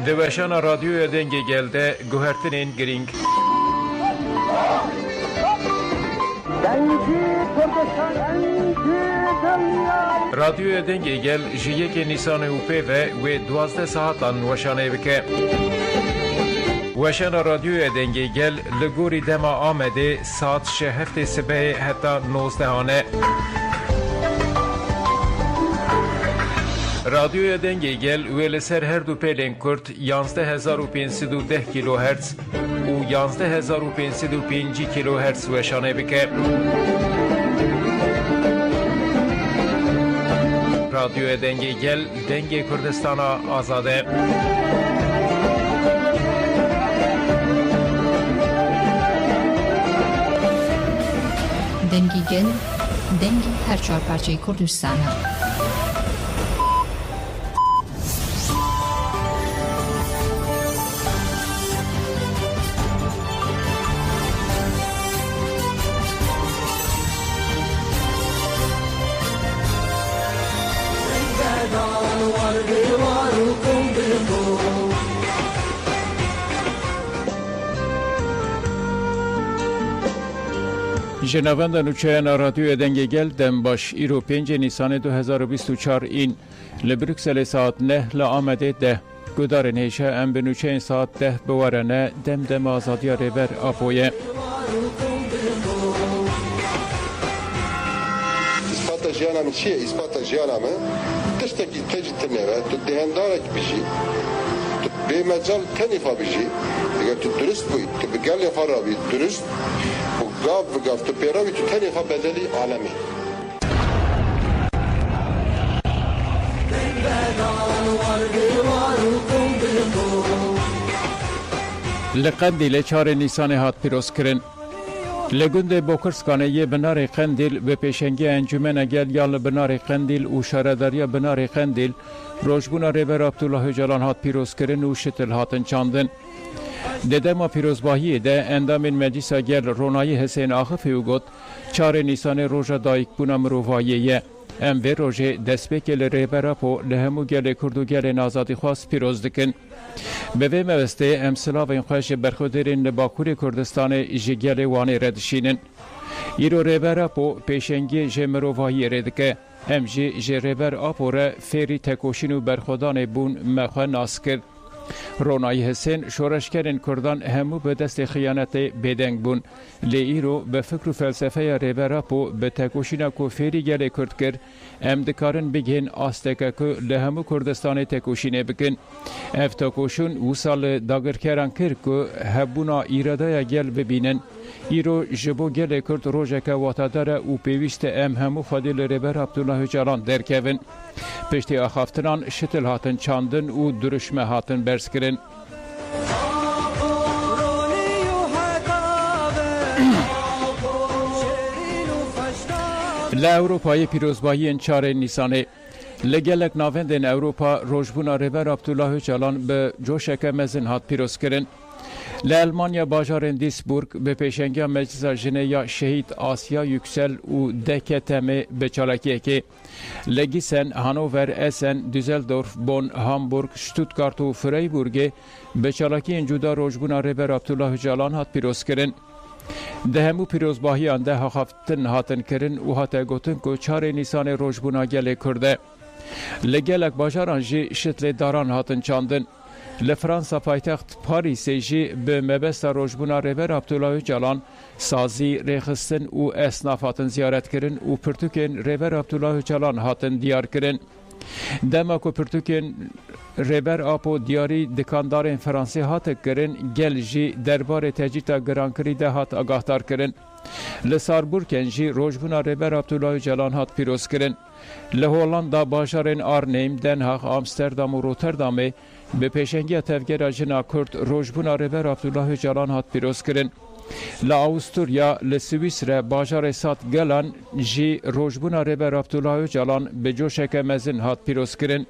Deveşana radyoya denge geldi, Guhertin'in Gring. Radyoya denge gel, Jiyeke Nisan-ı Upe ve 12 saatan weşane bike. Weşana radyoya denge gel, Liguri dema amede, saat şehefte sebehe hatta 19 hane. Radyoya denge gel, Veleser her du pelen kurt, 11510 kHz u 11505 kHz weşane bike. Radyoya denge gel, denge Kürdistan'a azade. Dengi gel, dengi her çar parçayı Kürdistan'a. Jenavanda nuçayana radyoya denge gel dembaş İro 5 Nisan 2024 in le Brüksel saat nehle amede de gudarın heşe em benuçayn saat deh bevarene dem azadiya reber apoye. İspata jiyanamı çiye ispata jiyanamı tişteki tecittir neve tu dehendarek bir şey tu bemecal tenifa bir şey eğer tu dürüst bu tu begel yapar abi dürüst bu gav tu peravi tu tenifa bedeli alemi. Leqendil 4 Nisan hat piroz kirin. Legünde Bokırskane ye binare Qendil ve peşengi encümene gel yalı binare Qendil u şaradariya binare Qendil rojbuna reber Abdullah Öcalan hat piroz kirin u şitil hatın çandın. Dedema pirozbahiye de endamin meclisa gel Ronayı Hüseyin Ahıf Ugot 4 Nisan roja daik buna mrovayeye. Em ve roje despekele reberapo lehemu gele kurdu gele nazadi khas piroz dikin. Beve meveste em silavên xweş ji berxwederên li Bakurê Kurdistanê ji gelê wanê re dişînin. Îro reberapo pêşengiyê ji mirovahiyê re dike. Em jî ji rêber apo re fêrî tekoşîn û berxwedanê bûn me xwe nas kir. Ronayı Hüseyin şoreşkerên Kurdan hemû bi destê xiyanetê bêdeng bûn. Lê îro bi fikr û felsefeya rêberapo bi tekoşîna ku fêrî gelê Kurd kir, em dikarin bigihên asteke ku li hemû Kurdistanê tekoşînê bikin. Ev tekoşîn wisa li dagirkeran kir ku hebûna îradaya gel bibînin. Îro ji bo gelê Kurd rojeke watadar e û pêwîst e em hemû xwedî li rêber Abdullah Öcalan derkevin. Piştî axaftinan şitil hatin çandin û duruşme hatin berskirin. Li Ewropayê pîrozbahiyên 4 Nisanê li gelek navendên Ewropa rojbûna rêber Abdullah Öcalan bi coşeke mezin hat pîrozkirin. Li Almanya bajarên Duisburg bi pêşengiya Meclisa Jineya Şehîd Asya Yüksel û deke temê bi çalakiyekê. Li Gîsen, Hanover, Essen, Düsseldorf, Bonn, Hamburg, Stuttgart û Freiburgê bi çalakiyên cuda rojbûna rêber Abdullah Öcalan hat pîrozkirin. Di hemû pîrozbahiyan de haxaftin hatin kirin û hate gotin ku 4 Nisanê rojbûna gelê Kurd e. Li gelek bajaran jî şitlê daran hatin çandin. Li Fransa paytext Parîsê jî bi mebesta rojbûna rêber Abdullah Öcalan sazî, rêxistin û esnaf hatin ziyaret kirin û pirtûkên rêber Abdullah Öcalan hatin diyar kirin. Dema ku pirtûkên rêber apo diyarî dikandarên Fransê hatin kirin, gel jî derbarê tecîta girankirî de hat agahdar kirin. Li Sarburken jî rojbûna rêber Abdullah Öcalan hat pîroz kirin. Li Hollanda bajarên Arnhem, Den Haag, Amsterdam û Rotterdamê bi pêşengiya tevgera jina Kurd rojbûna rêber Abdullah Öcalan hat pîroz kirin. Li Awstrya, li Swîsre bajarê Sat Gelan jî rojbûna rêber Abdullah Öcalan bi coşeke mezin hat pîroz kirin.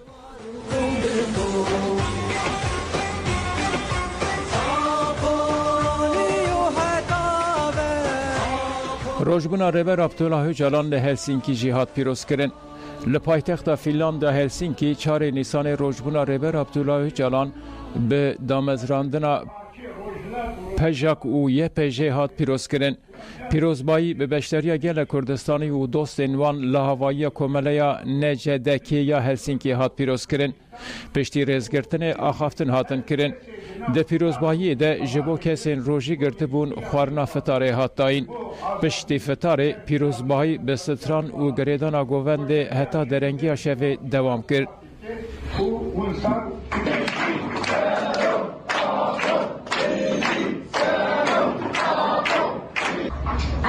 Rojbûna rêber Abdullah Öcalan li Helsinki jî hat pîrozkirin. li paytexta Finlanda Helsinki 4 Nîsanê rojbûna Rêber Abdullah Öcalan bi damezrandina pejak û YPJ hat pîrozkirin. Pîrozbayî bi beşderiya gelek Kurdistanî û dostên wan li havayiya komeleya NCDK ya Helsinki hat pîrozkirin. Piştî rêzgirtinê axaftin hatin kirin. Di pîrozbayiyê de ji bo kesên rojî girtibûn xwarina fitarê hat dayîn. Piştî fitarê pîrozbayî bi stran û girêdana govendê heta derengiya şevê dewam kir.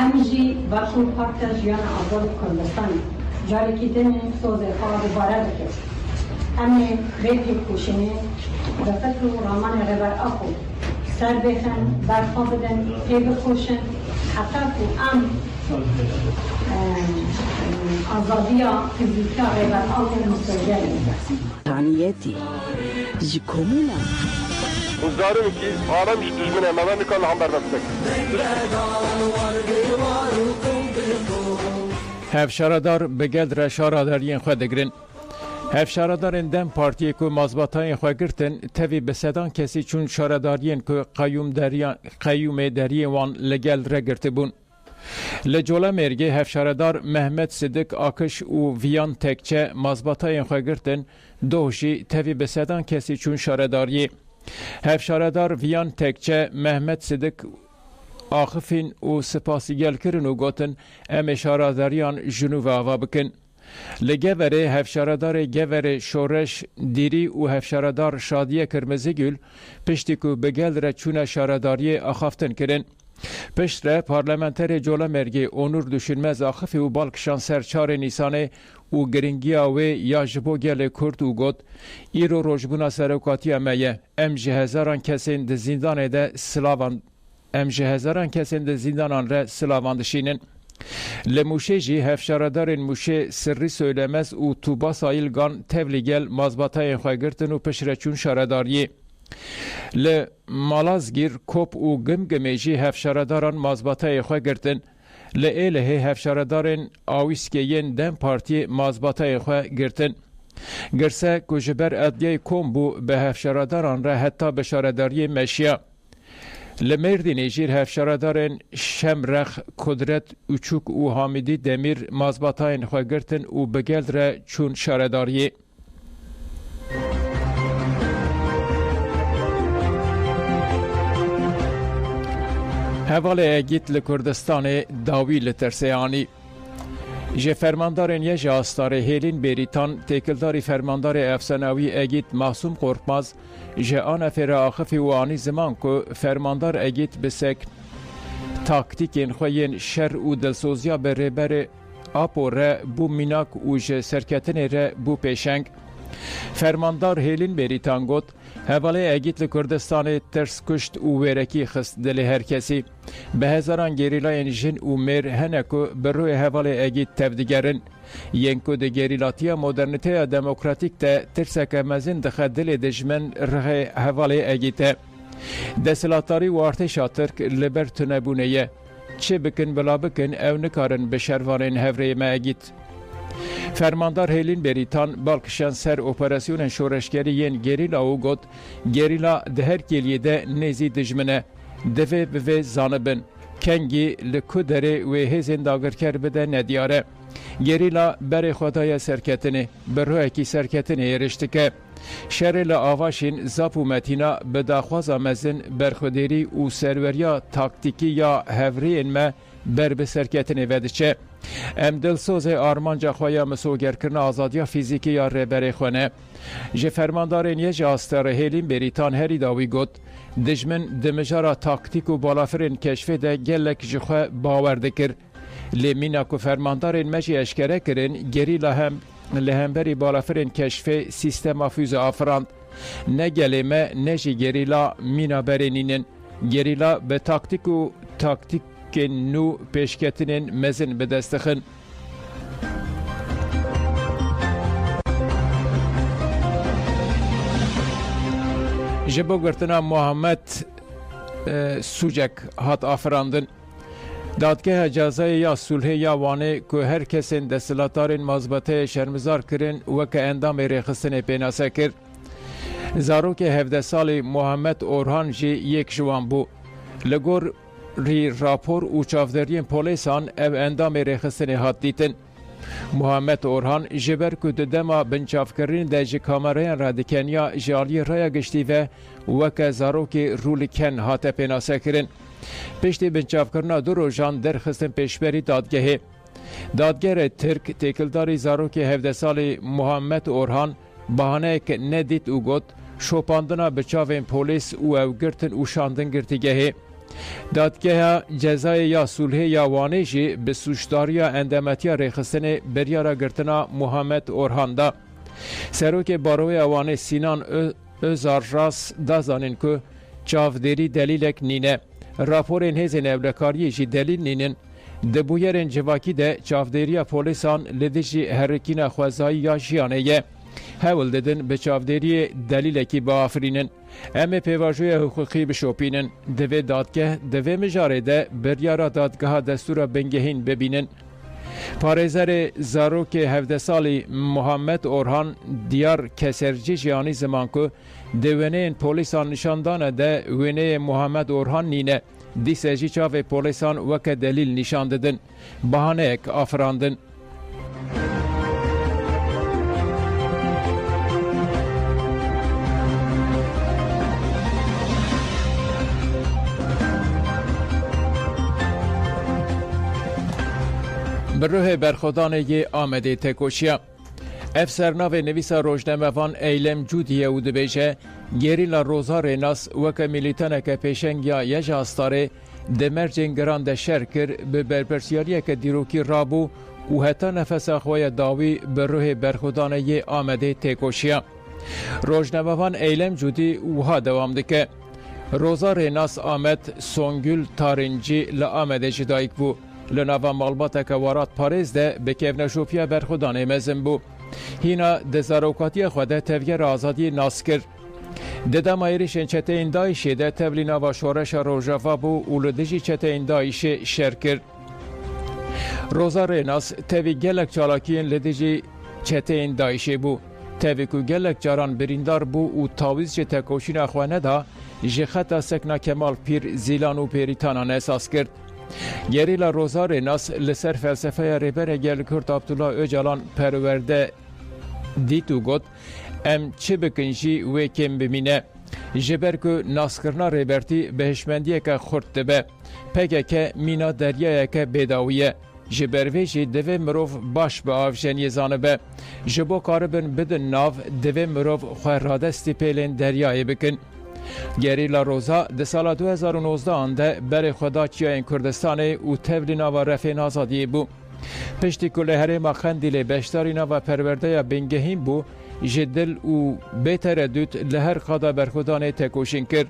Em jî başûr Parka Jiyana Azadî Kurdistanê carekî din sozê xwe dubare dikir. Em ê rêpê koşinê bi fikr û ramanê Rêber Ako serbêxin, berxwe bidin, pê bixweşin heta ku em azadiya fîzîka Rêber Ako müstecelin. Taniyeti ji komûna Uzarım ki alem şu düşmene meven nikal hamber vermek. Hevşaradar bi gel re şaradariyên xwe digirin. Hevşaradarên Dem Partiyê ku mazbatayên xwe girtin, tevî bi sedan kesî çûn şaradariyên ku qeyûmê deriyê wan li gel re girtibûn. Li Colemêrgê hevşaradar Mehmet Sidik Akış û Viyan Tekçe mazbatayên xwe girtin, doh jî tevî bi sedan kesî çûn şaradariyê. Hevşaradar Viyan Tekçe Mehmet Sidik axifin û spasîgel kirin û gotin em ê şaradariyan jinû ve ava bikin. Li Geverê hevşaradarê Geverê Şoreş Dîrî û hevşaradar Şadiye Kırmızıgül piştî ku bi gel re çûne şaradariyê axaftin kirin. Pişt re parlamenterê Colemêrgê Onur Düşünmez axifî û balkişan ser 4 Nîsanê û giringiya wê ya ji bo gelê Kurd û got îro rojbûna serokatiya me ye em ji hezaran kesên di zindanê de silavan em ji hezaran kesên di zindanan re silavan dişînin. Li Mûşê jî hevşaradarên Mûşê Sirrî Söylemez û Tuba Sayılgan tevlî gel mazbatayên xwe girtin û piştre çûn şaradariyê. Li Malazgîr Kop û Gimgimê jî hevşaradaran mazbatayê xwe girtin. Li Êlihê hevşaradarên Awîskeyên Dem Partiyê mazbatayê xwe girtin. Girse ku ji ber edliyeyê kom bû bi hevşaradaran re heta bi şaradariyê meşiya. Li Mêrdînê jî hevşaradarên Şemrex, Kudret Uçuk û Hamidî Demîr mazbatayên xwe girtin û bi gel re çûn şaradariyê. Hevalê Egît li Kurdistanê dawî li Terseyanî. Ji fermandarên yê ji astarê Hêlîn Bêrîtan, têkildarî fermandarê efsanawî Egît Masûm Korkmaz ji anefêra axifî û anî ziman ku fermandar Egît bi sek taktîkên xwe yên şer û dilsoziya bi rêberê Apo re bû mînak û ji serketinê re bû pêşeng. Fermandar Hêlîn Bêrîtan got, hevalê Egît li Kurdistanê tirs kuşt û wêrekî xist dilê her kesî. Bi hezaran gerîlayên jin û mêr hene ku bi rûyê hevalê Egît tevdigerin. Yên ku di gerîlatiya modernîteya demokratîk de tirseke mezin dixe dilê dijmin rihê hevalê Egîtê. Desilatdarî û artêşa Tirk li ber tunebûnê ye. Çi bikin bila bikin ew nikarin bi şervanên hevreyê me Egît. Fermandar Hêlîn Bêrîtan balkişan ser operasyonên şoreşkerî yên gerîla û got, gerîla di her keliyê de nêzî dijmin e. Divê bi vê zanibin. Kengî li ku derê wê hêzên dagirker bide nediyar e. Gerîla berê xwe daye serketinê, bi rûyekî serketinê êriş dike. Şerê li avaşên zap û metîna bi daxwaza mezin berxwedêrî û serweriya taktîkî ya hevreyên me ber bi serketinê vediçe. Em dilsozê armanca xwe ya misogerkirina azadiya fîzîkî ya rêberê xwe ne. Ji fermandarên yê ji astarê Hêlîn Bêrîtan herî dawî got, dijmin di mijara taktîk û balafirên keşfê de gelek ji xwe bawer dikir. Lê mîna ku fermandarên me jî eşkere kirin, gerîla hem li hemberî balafirên keşfê sîstema füze afirand. Ne gelê me ne jî gerîla mîna berênînin. Gerîla bi taktik û taktikên nû pêşketinên mezin bi dest dixin. Ji bo girtina Muhammed Sucek hat afirandin. دادگاه جزای یا صلح یا وانه که هر کسین دستلاتارین مازبطه شرمزار کرن و که اندام ریخستن پیناسه کر. زاروک 17 سالی محمد اورهان جی یک جوان بو. لگور ری راپور و چافدرین پولیسان او اندام ریخستن هات دیتن. محمد اورهان جبر که ددما بنچافکرین ده جی کامرین رادیکنیا جالی رای گشتی و که زاروک رولیکن هات پیناسه کرن. پشتی بنچافکرنا دو روزان درخستن پیشبری دادگاهی. دادگر ترک تکلداری زاروک 17 سالی محمد اورهان بهانه که ندید او گوت شوپاندنا بچاوین پولیس او گرتن او شاندن گرتیگهی. دادگاه جزای یا صلح یا وانه جی به سوشداری اندامتی ریخستن بریارا گرتنا محمد اورهان دا. سروک باروی وانه سینان ازار راس دازانین که چاودری دلیلک نینه. راپورین هزین اولکاری جی دلیل نینن دبویرین جواکی ده چاودری پولیسان لدیجی هرکین خوزایی یا جیانه یه. هول ددن به چاودری دلیل کی با آفرینن ام پیواژوی حقوقی بشوپینن دوی دادگاه دوی مجاره ده بریارا دادگاه دستور بنگهین ببینن. پارێزەرê zarokê 17 salî Muhammed Orhan diyar kesercî jiyanî ziman ku di wêneyên polîsan nîşandane de wêneyê Muhammed Orhan nîne dîse jî çavê polîsan weke delîl nîşan didin bahaneyek afirandin. بروه برخودانه آمده تکوشیا افسرناو نویسا روزنامه‌وان ایلم جودیه و دبیجه گریلا روزا ریناس وکه میلیتانه که پیشنگیا یج هستاره دمرجین گرانده شرکر به برپرسیاریه که دیروکی رابو و حتی نفس اخوای داوی بروه برخودانه آمده تکوشیا روزنامه‌وان ایلم جودی وها دوام دکه روزا ریناس آمد سونگل تارنجی لآمده جدایک بو لناوا مالباتا که وارات پاریز ده به کیونشوپیا برخودانه مزم بو. هینا دزاروکاتی خوده تغییر آزادی ناس کرد. ددا مایریشن چته این دایشه ده تبلینا و شورش روژاوا بو اولدجی چته این دایشه شر کرد. روزا ریناس تاوی گلک چالاکین لدجی چته این دایشه بو. تاوی که گلک جاران بریندار بو و تاویز چه تکوشین اخوانه دا جخطا سکنا کمال پیر زیلان و پیریتانان اساس کرد. گریلا روزا ریناس لسر فلسفه ریبر گل کرد عبدالله اوجالان پرورده دیتو گوت ام چه بکنجی و کم بمینه جبر که ناسکرنا ریبرتی بهشمندیه که خورد دبه پگه که مینا دریایه که بیداویه جبر ویجی دوی مروف باش به آفجنی زانبه جبو کاربن بدن ناو دوی مروف خواه پیلین دریایه بکن گریلا روزا ده سال 2019 آنده بر خداچیا این کردستان و تبلینا و رفین آزادی بو. پشتی کل هرم خندیل بشتارینا و پرورده بینگهیم بو جدل و بیتردد لهر خدا برخودان تکوشین کرد.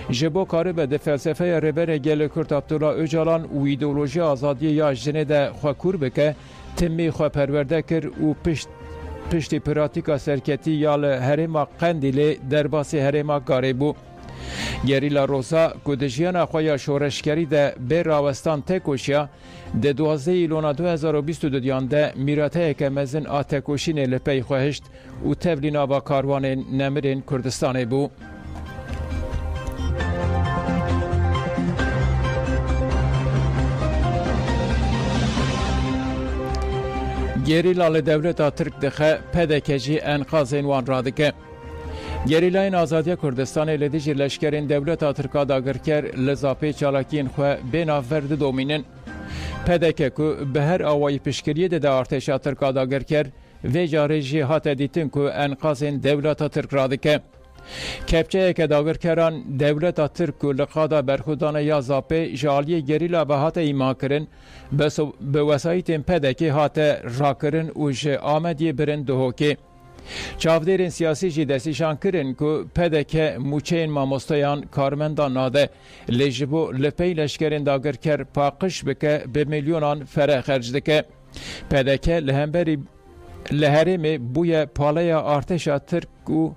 جبو کاربه ده فلسفه ربر گل کرد عبدالله اوجالان و ایدولوژی آزادی یا جنه ده خواه کور بکه تمی خواه پرورده کرد و پشتی پراتیکا سرکتی یا هرما قندیل در باسی هرما گاری بو. گریلا روزا کودجیان خواه شورشگری ده بیر راوستان تکوشیا ده 12 ایلونا 2022 دیانده میراته که مزن آتکوشین لپی خواهشت و تبلینا با کاروان نمرین کردستان بو. گریلا دولت ترک دخه پدکجی انقاذین وان رادکه. گریلاین آزادی کردستان لدیجی لشکرین دولت ترکا داگرکر لزاپی چالاکین خواه بینا ورد دومینن. پدکه که به هر آوائی پشکریه ده ارتش ترکا داگرکر و جارجی هات دیتن که انقاذین دولت ترک رادکه. کپچه که داگرکران دولت ترک لقادا برخودان یا زاپی جالی گریلا و هات ایمان کرن به وسایت پدکه هات را کرن و جه آمدی برن دهوکی. چاودرین سیاسی جی دستیشان کرن که پدکه موچین ماموستایان کارمندان ناده لجبو لپی لشکرین داگرکر پاقش بکه به میلیونان فره خرج دکه. پدکه لهمبری لهرم بوی پاله ارتش ترک و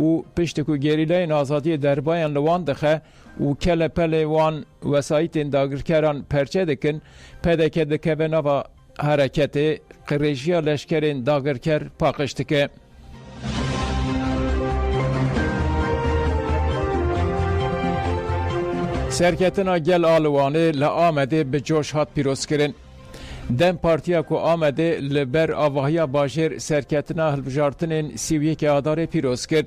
و پشت کو گریلین آزادی دربایان لوان دخه و کل پل وان وسایتین داگرکران پرچه دکن پدکه دکه به نوا حرکت قریجیا لشکرین داگرکر پاقشتکه. سرکتنا گل آلوانه لآمده به جوش هات پیروز کرن. دم پارتیا کو آمده لبر آواهیا باجر سرکتنا هلبجارتنین 31 آدار پیروز کرد.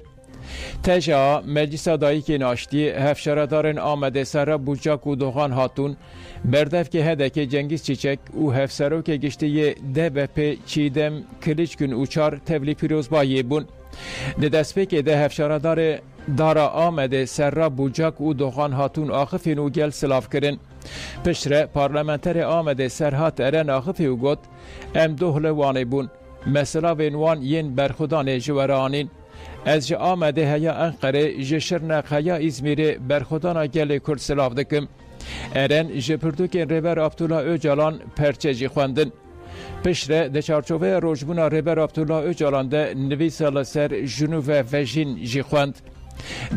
تجا مجلس دایی که ناشتی هفشاردارن آمده سر بوجاک و دوغان هاتون بردف که هده که جنگیز چیچک و هفسرو که گشتی ده و پی چیدم کلیچ کن اوچار تولی پیروز بایی بون. ده دست که ده هفشاردار دارا آمده سر بوجاک و دوغان هاتون آخفین و گل سلاف کرن. پشره پارلمنتر آمده سرهات ارن آخفی و گوت ام دوهل وانه بون. مثلا وینوان ین برخودان جورانین. از جا آمده هیا انقره جشرنق هیا ازمیره برخودانا گل کرد سلاف دکم. ارن جپردوکین ریبر عبدالله اوجالان پرچه خواندن. پشره ده چارچوبه روجبونا ریبر عبدالله اوجالان ده نویس لسر جنوب و جین جی خواند.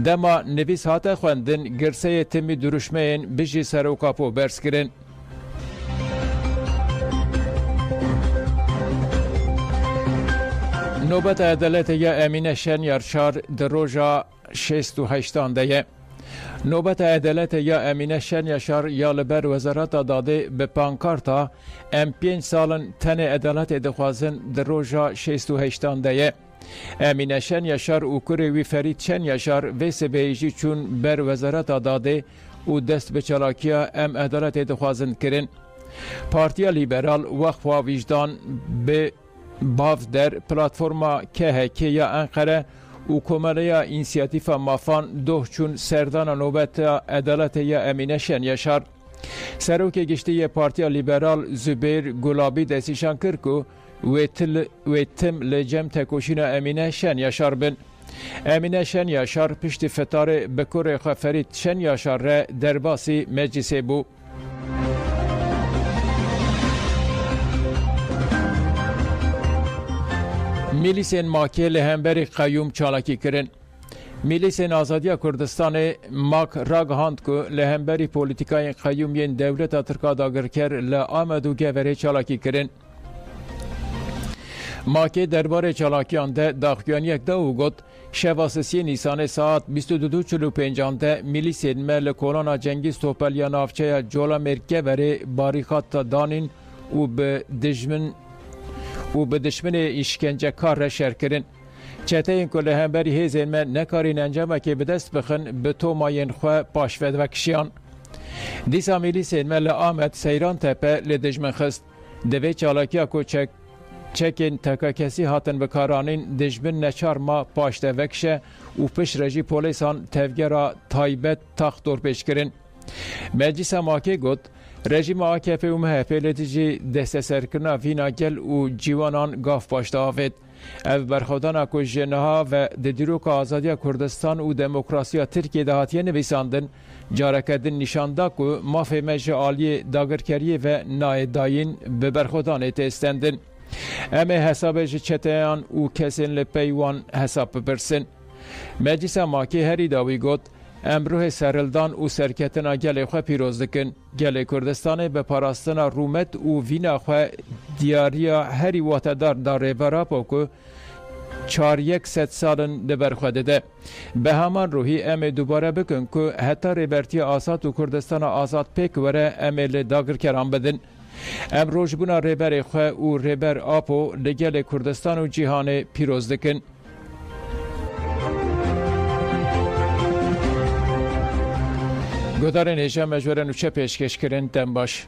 دما نویس هاته خواندن گرسه تمی دروشمین بجی سر و کاپو برس کرن. نوبت عدالت یا امینه شنیارشار در روژا 68 ده. نوبت عدالت یا امینه شنیارشار یا لبر وزارت داده به پانکارتا ام 5 سالن تن عدالت دخوازن در روژا 68 ده. امینه شنیارشار و کوری فرید شنیارشار ویس بیجی چون بر وزارت داده و دست به چلاکیا ام عدالت دخوازن کرن. پارتیا لیبرال وقف و وجدان به باف در پلاتفورما که یا انقره و کمالیا اینسیاتیف مافان دو چون سردان نوبت عدالت یا امینه شنیارشار. سروک گشتی پارتیا لیبرال زبیر گلابی دستیشان کرکو و تم لجم تکوشین امینه شنیارشار بن. امینه شنیارشار پشت فتار بکور خفرید شنیارشار را درباسی مجلسی بو. میلیسین ماکی لهمبری قیوم چالاکی کرن. میلیسین آزادی کردستان ماک راگهاند که لهمبری پولیتیکای قیومین دولت ترکا داگرکر لآمد و گوری چالاکی کرن. ماکی درباره چالاکیان ده داخیان یک ده و گد شواسی نیسان ساعت 22:45 ده میلیسین مل کلونا جنگیز توپلیا نافچه جولا مرگوری باریخات دانین و به دشمن işkence kar şerkirin. Çeteyin kule hemberi hezin me nekarin encama ki bedest bixin be tomayên xwe paşved ve kişiyan. Dîsa milîsên me li Amed Seyran Tepe li dijmin xist. Divê çalakiya ku çekên tekakesî hatin bikaranîn dijmin neçar ma paştevekşe û piştre jî polîsan tevgera taybet tax dorpêşkirin. Meclisa Makê got رژیم AKP و MHP لتیجی دست سرکرنا وینا گل و جوانان گاف پاشته آفید. او برخودان که جنها و دیروک آزادی کردستان و دموکراسی ترکیه دهاتیه نویساندن جارکدن نشانده که مافهمه عالی داگرکری و نایداین به برخودان تستندن. اما حساب چتیان و کسین لپیوان حساب برسن. مجلس ماکی هری داوی گوت امروه سرلدان و سرکتنا گل خو پیروز دکن. گل کردستان به پاراستنا رومت و وینا خو دیاریا هری واتدار داره برا که 400 سالن دبر خود ده. به همان روحی ام دوباره بکن که حتی ریبرتی آزاد و کردستان آزاد پیک وره امل داگر کران بدن. ام روشبونا ریبر خو و ریبر آپو لگل کردستان و جهان پیروز دکن. گدارن هجا مجبورن و چه پیشکش کرن دن باش.